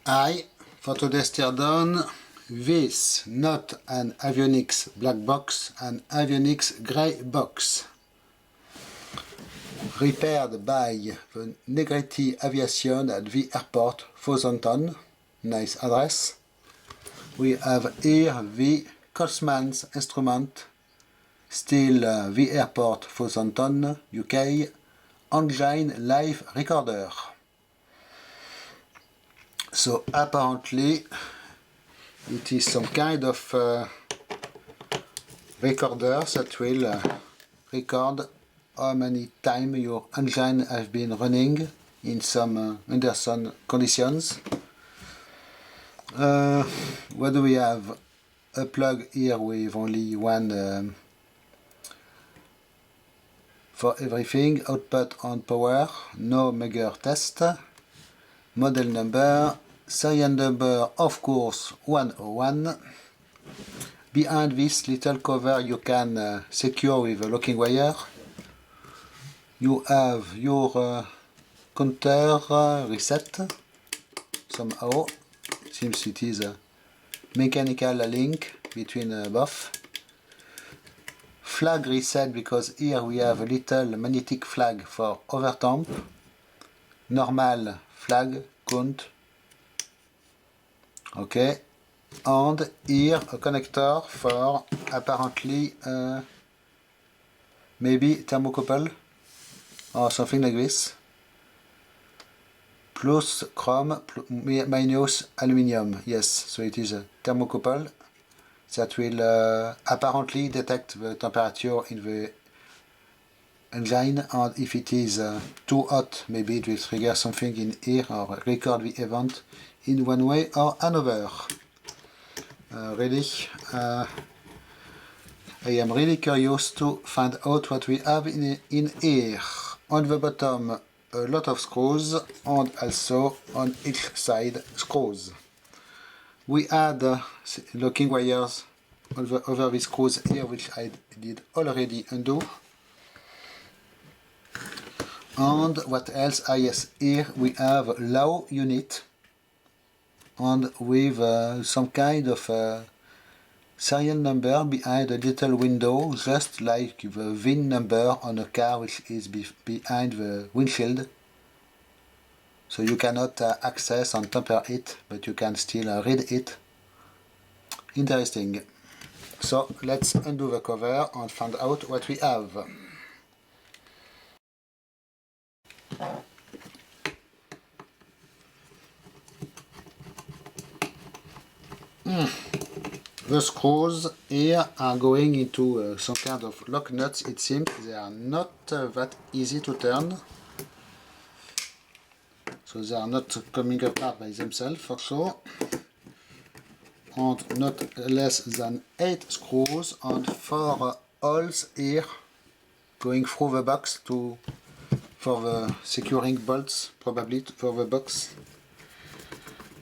Hi, for today's teardown, this not an avionics black box, an avionics grey box. Repaired by the Negretti Aviation at the airport, Southampton. Nice address. We have here the Colsman's instrument, still the airport, Southampton, UK, engine live recorder. So apparently it is some kind of recorder that will record how many times your engine has been running in some under some conditions. What do we have? A plug here with only one for everything. Output on power, no Megger test. Model number, serial number of course 101. Behind this little cover you can secure with a locking wire. You have your counter reset somehow. Seems it is a mechanical link between both. Flag reset, because here we have a little magnetic flag for overtamp. Normal flag count. Okay. And here a connector for apparently maybe thermocouple or something like this. Plus chrome, minus aluminium. Yes, so it is a thermocouple that will apparently detect the temperature in the engine, and if it is too hot, maybe it will trigger something in here or record the event in one way or another. I am really curious to find out what we have in here. On the bottom, a lot of screws, and also on each side screws. We add locking wires over the screws here, which I did already undo. And what else? Yes, here we have low unit, and with some kind of serial number behind a little window, just like the VIN number on a car which is behind the windshield. So you cannot access and tamper it, but you can still read it. Interesting. So let's undo the cover and find out what we have. The screws here are going into some kind of lock nuts. It seems they are not that easy to turn. So they are not coming apart by themselves for sure. And not less than 8 screws and 4 holes here going through the box for the securing bolts, probably for the box.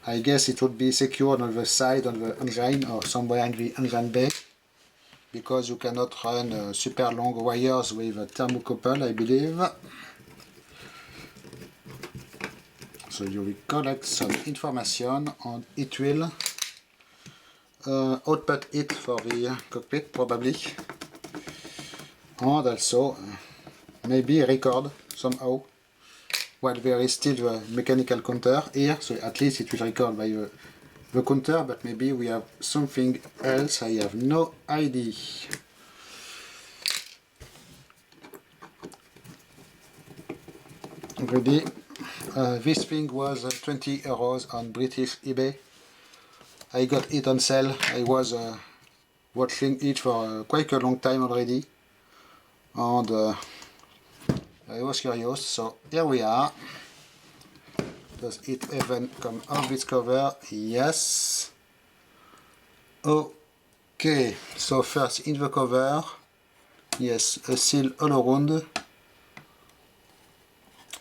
I guess it would be secured on the side of the engine or somewhere in the engine bay, because you cannot run super long wires with a thermocouple, I believe. So you will collect some information and it will output it for the cockpit probably, and also maybe record somehow while there is still the mechanical counter here, so at least it will record by the counter, but maybe we have something else, I have no idea. Ready? This thing was 20 euros on British eBay. I got it on sale. I was watching it for quite a long time already, and I was curious, so here we are. Does it even come off this cover? Yes. Okay, so first in the cover, yes, a seal all around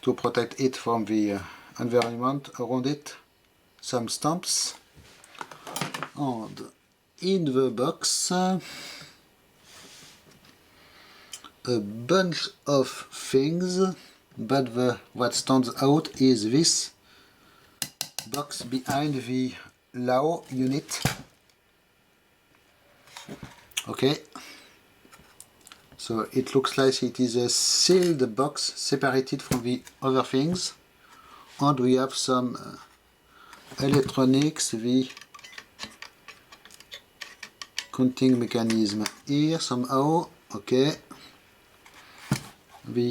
to protect it from the environment around it, some stamps, and in the box a bunch of things, but what stands out is this box behind the low unit. Okay, so it looks like it is a sealed box separated from the other things, and we have some electronics, the counting mechanism here somehow. Okay, the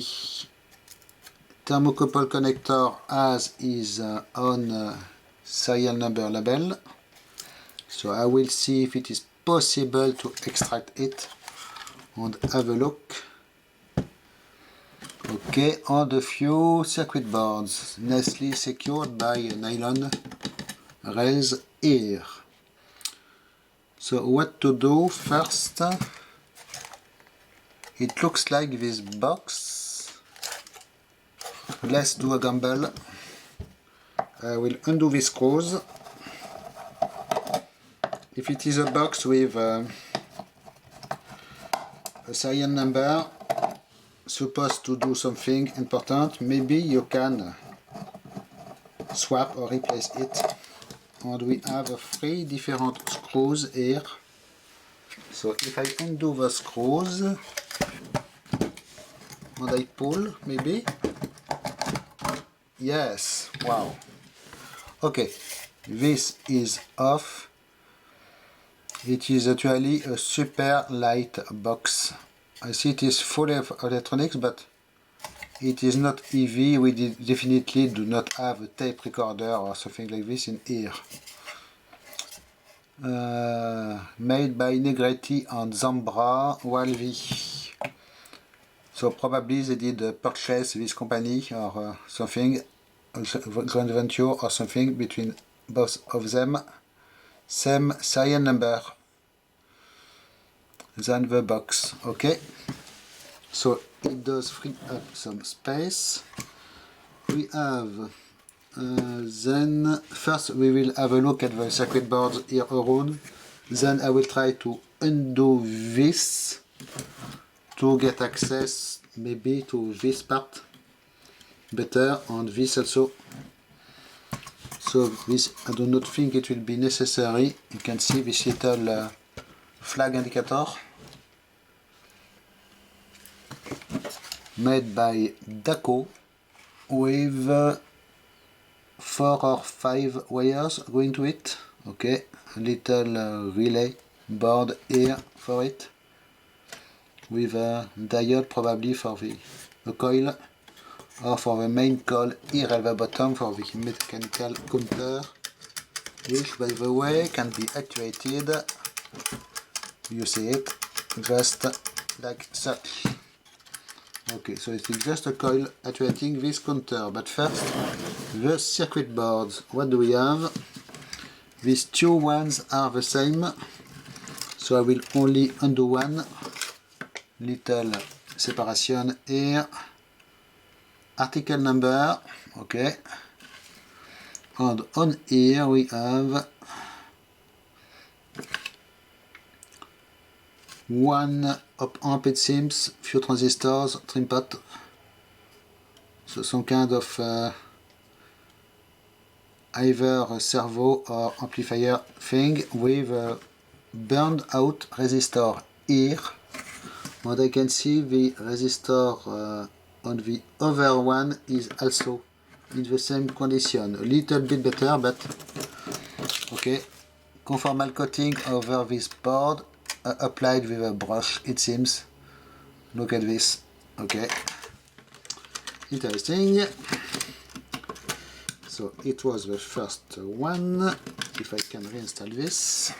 thermocouple connector has his own serial number label, so I will see if it is possible to extract it and have a look. Okay, and a few circuit boards nicely secured by nylon rails here. So what to do first? It looks like this box. Let's do a gamble. I will undo the screws. If it is a box with a serial number supposed to do something important, maybe you can swap or replace it. And we have 3 different screws here. So if I undo the screws and I pull, maybe, yes, wow. Okay, this is off. It is actually a super light box. I see it is full of electronics, but it is not heavy. We definitely do not have a tape recorder or something like this in here. Made by Negretti and Zambra Walvi. So probably they did purchase this company or something, a joint venture or something between both of them. Same serial number than the box. Okay, so it does free up some space. We have then first we will have a look at the circuit boards here around. Then I will try to undo this to get access maybe to this part better, and this also. So this, I do not think it will be necessary. You can see this little flag indicator made by Daco with 4 or 5 wires going to it. Okay, a little relay board here for it with a diode probably for the coil, or for the main coil here at the bottom for the mechanical counter, which by the way can be actuated, you see it, just like such. Okay, so it's just a coil actuating this counter, but first the circuit boards. What do we have? These 2 ones are the same, so I will only undo one. Little separation here. Article number, okay. And on here we have 1 op-amp, it seems, few transistors, trim pot. So some kind of either a servo or amplifier thing with a burned out resistor here. And I can see the resistor on the other one is also in the same condition. A little bit better, but okay. Conformal coating over this board applied with a brush, it seems. Look at this. Okay. Interesting. So it was the first one. If I can reinstall this.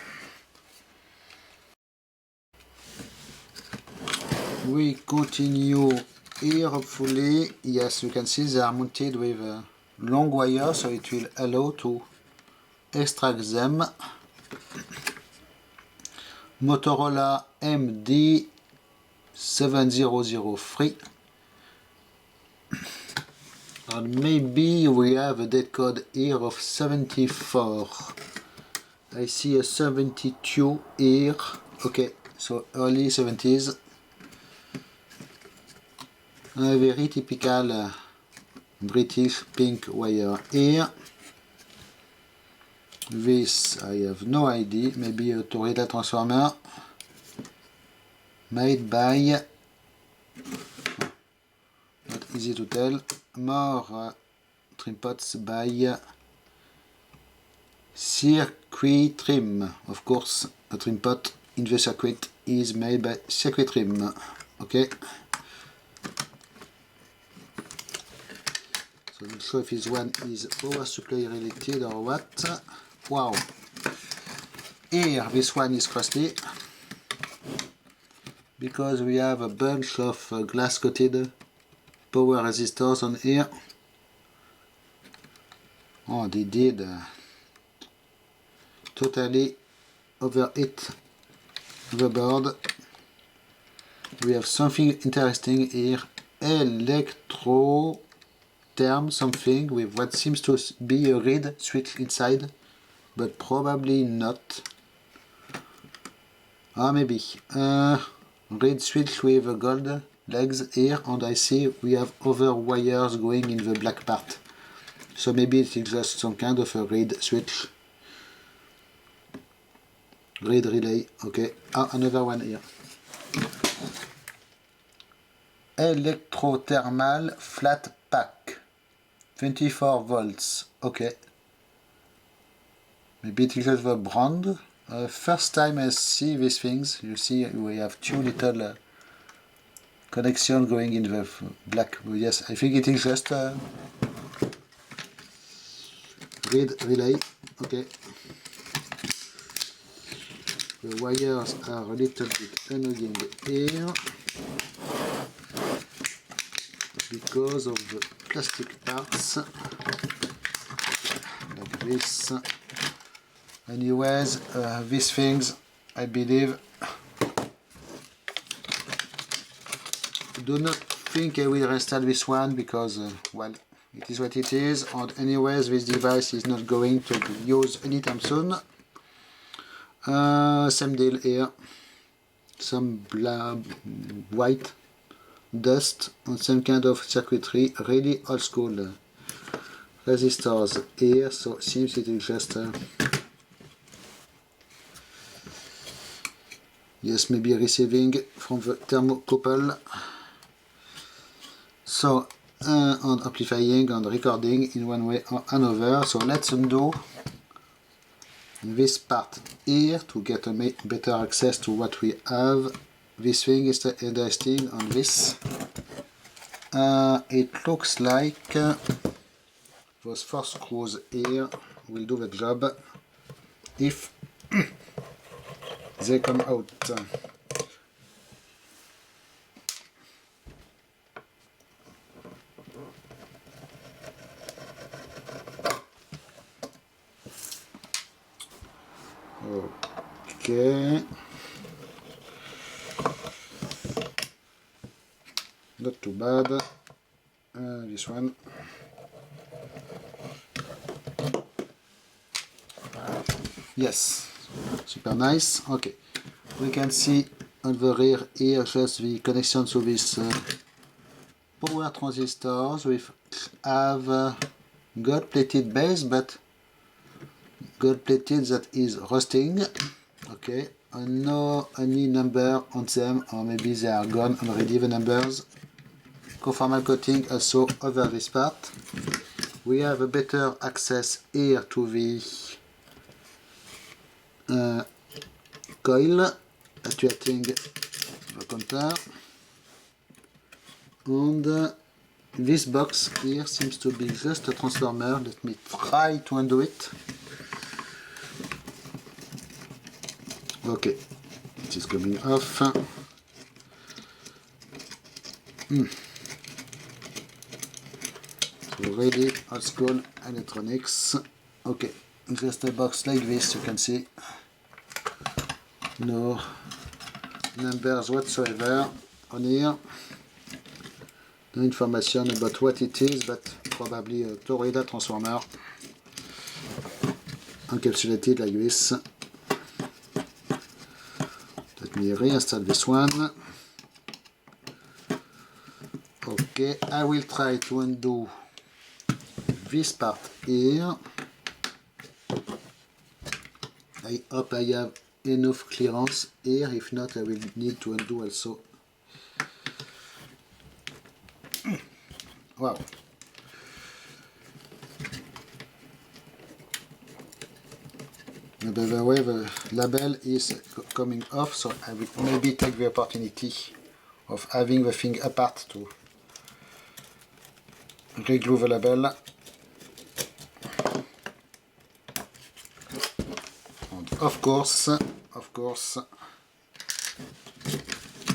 We continue here, hopefully. Yes, you can see they are mounted with a long wire, so it will allow to extract them. Motorola MD7003, and maybe we have a date code here of 74. I see a 72 here. Okay, so early 70s. A very typical British pink wire here. This I have no idea, maybe a Torreta transformer made by, not easy to tell, more trim pots by Circuit Trim. Of course, a trim pot in the circuit is made by Circuit Trim. Okay. So I'm not sure if this one is power supply related or what. Wow. Here, this one is crusty because we have a bunch of glass coated power resistors on here. Oh, they did totally overheat the board. We have something interesting here, electro term something with what seems to be a reed switch inside, but probably not. Ah, maybe reed switch with gold legs here, and I see we have other wires going in the black part, so maybe it's just some kind of a reed switch. Reed relay, okay. Ah, another one here. Electrothermal flat pack, 24 volts, okay. Maybe it is just the brand. First time I see these things. You see we have two little connection going in the black. Yes, I think it is just reed relay, okay. The wires are a little bit annoying here because of the plastic parts, like this. Anyways, these things, I believe, do not think I will restart this one because, well, it is what it is, and anyways, this device is not going to be used anytime soon. Same deal here, some white dust on some kind of circuitry, really old school resistors here, so it seems it is just yes, maybe receiving from the thermocouple. So and amplifying and recording in one way or another. So let's undo this part here to get a better access to what we have. This thing is interesting on this. It looks like those 4 screws here will do the job if they come out. Okay. Not too bad. This one. Yes, super nice. Okay, we can see on the rear here just the connection to this power transistors. We have gold-plated base, but gold-plated that is rusting. Okay, and no any number on them, or maybe they are gone already, the numbers. Conformal coating also over this part. We have a better access here to the coil actuating the counter, and this box here seems to be just a transformer. Let me try to undo it. Okay, it is coming off. So ready, old school electronics. Okay, just a box like this, you can see. No numbers whatsoever on here. No information about what it is, but probably a Torreta transformer encapsulated like this. Let me reinstall this one. Okay, I will try to undo this part here. I hope I have enough clearance here. If not, I will need to undo also. Wow. By the way, the label is coming off, so I will maybe take the opportunity of having the thing apart to reglue the label. And of course,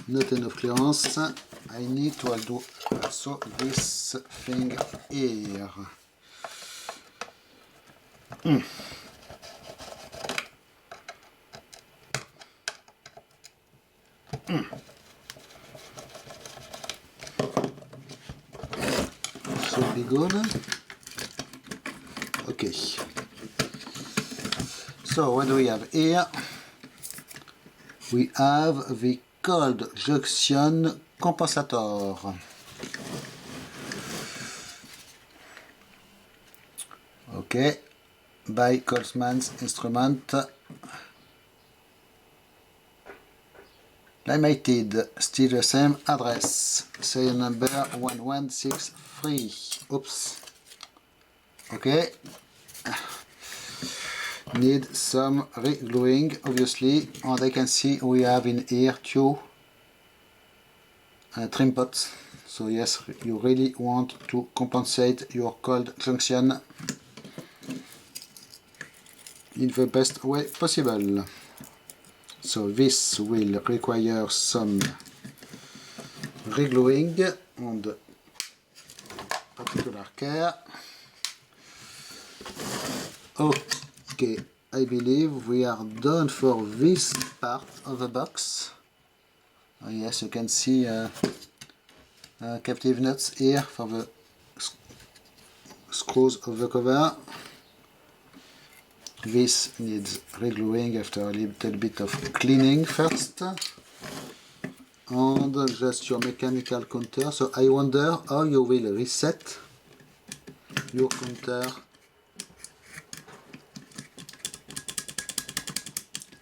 not enough clearance. I need to do also this thing here. Should be good. Okay. So what do we have here? We have the cold junction compensator. Okay, by Colesman's Instrument. Limited, still the same address, serial number 1163. Oops. Okay. Need some re-gluing, obviously, and I can see we have in here two trim pots. So yes, you really want to compensate your cold junction in the best way possible. So this will require some re-gluing and particular care. Okay, I believe we are done for this part of the box. Yes, you can see captive nuts here for the screws of the cover. This needs re-gluing after a little bit of cleaning first. And just your mechanical counter. So I wonder how you will reset your counter.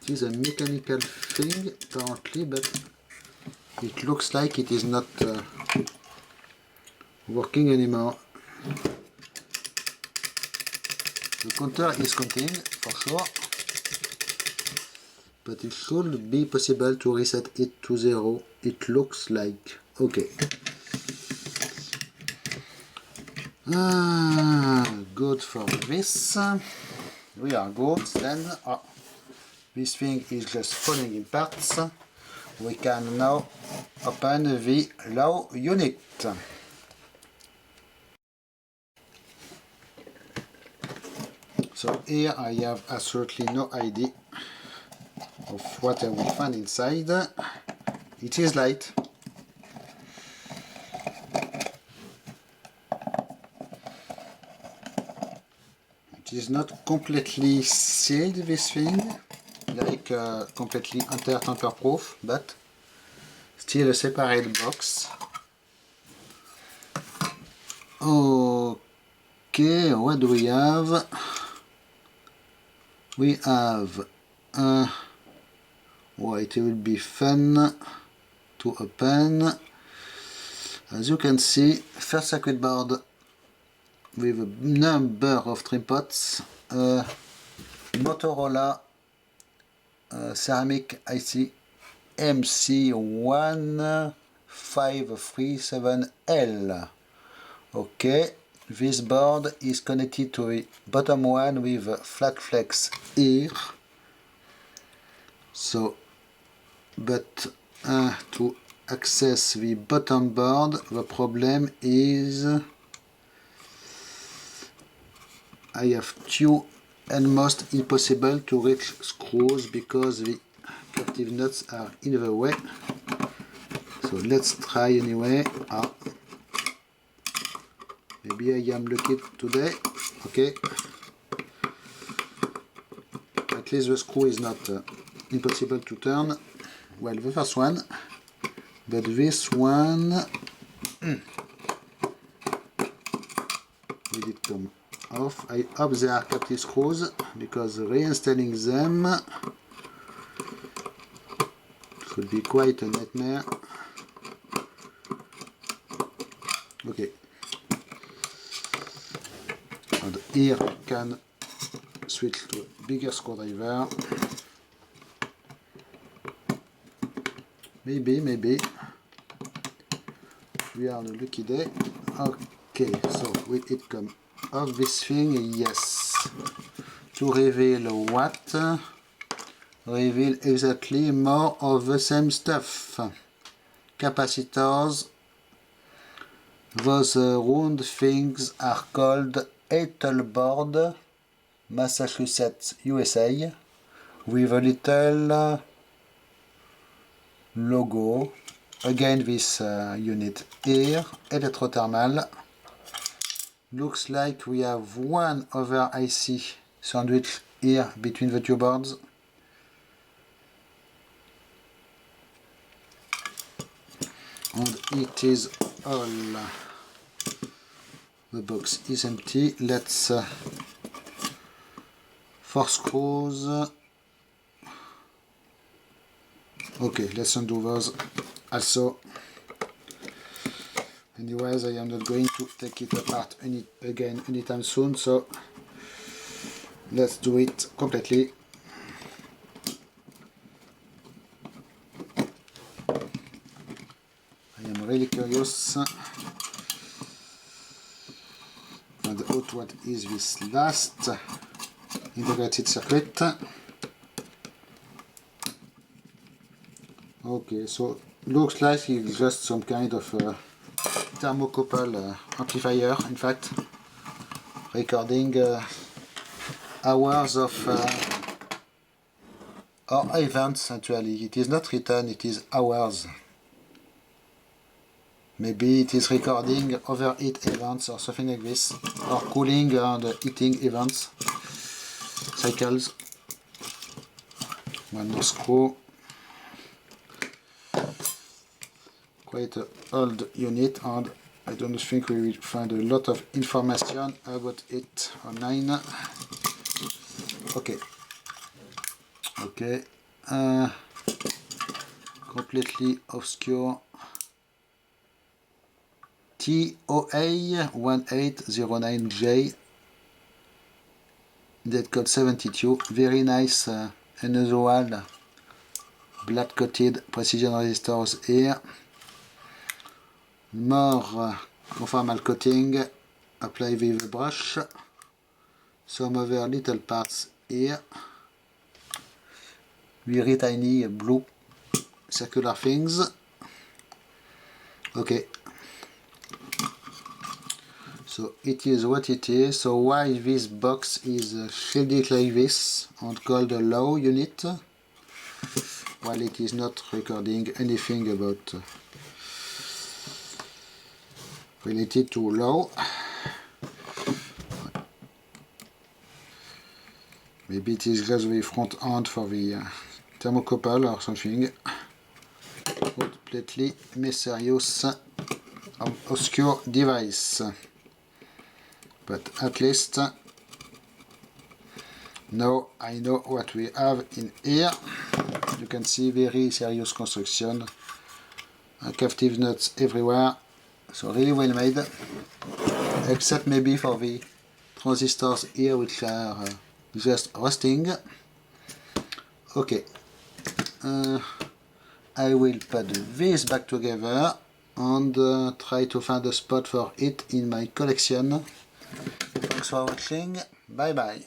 It is a mechanical thing apparently, but it looks like it is not working anymore. The counter is counting for sure, but it should be possible to reset it to 0. It looks like. Okay. Good for this. We are good then. This thing is just falling in parts. We can now open the low unit. So here I have absolutely no idea of what I will find inside. It is light. It is not completely sealed, this thing, like completely anti-tamper proof, but still a separate box. Okay, what do we have? We have it will be fun to open. As you can see, first circuit board with a number of trim pots, Motorola ceramic IC MC1537L. Okay, this board is connected to the bottom one with a flat flex here. So, but to access the bottom board, the problem is I have two almost impossible to reach screws because the captive nuts are in the way. So let's try anyway. Maybe I am lucky today. Okay. At least the screw is not impossible to turn. Well, the first one, but this one will it come off. I hope they are captive screws, because reinstalling them could be quite a nightmare. Okay. And here I can switch to a bigger screwdriver. Maybe we are on a lucky day. Okay, so will it come off this thing? Yes. To reveal what? Reveal exactly more of the same stuff. Capacitors. Those round things are called Ethelboard, Massachusetts, USA, with a little logo. Again, this unit here, electrothermal. Looks like we have one other IC sandwich here between the two boards. And it is all. The box is empty. Let's 4 screws. Okay, let's undo those also. Anyways, I am not going to take it apart again anytime soon, so let's do it completely. I am really curious. Find out what is this last integrated circuit. Okay, so looks like it's just some kind of thermocouple amplifier, in fact, recording hours of or events. Actually, it is not written, it is hours. Maybe it is recording overheat events or something like this, or cooling and heating events, cycles. One more screw. Quite an old unit, and I don't think we will find a lot of information about it online. Okay. Okay. Completely obscure. TOA1809J, dead code 72. Very nice unusual black coated precision resistors here. More conformal coating applied with a brush. Some other little parts here. Very tiny blue circular things. Okay. So it is what it is. So why this box is shaded like this and called a low unit, while it is not recording anything about related to low. Maybe it is just the front end for the thermocouple or something. Completely mysterious, obscure device. But at least now I know what we have in here. You can see very serious construction, captive nuts everywhere, so really well made, except maybe for the transistors here which are just rusting. Okay, I will put this back together and try to find a spot for it in my collection. Thanks for watching, bye bye.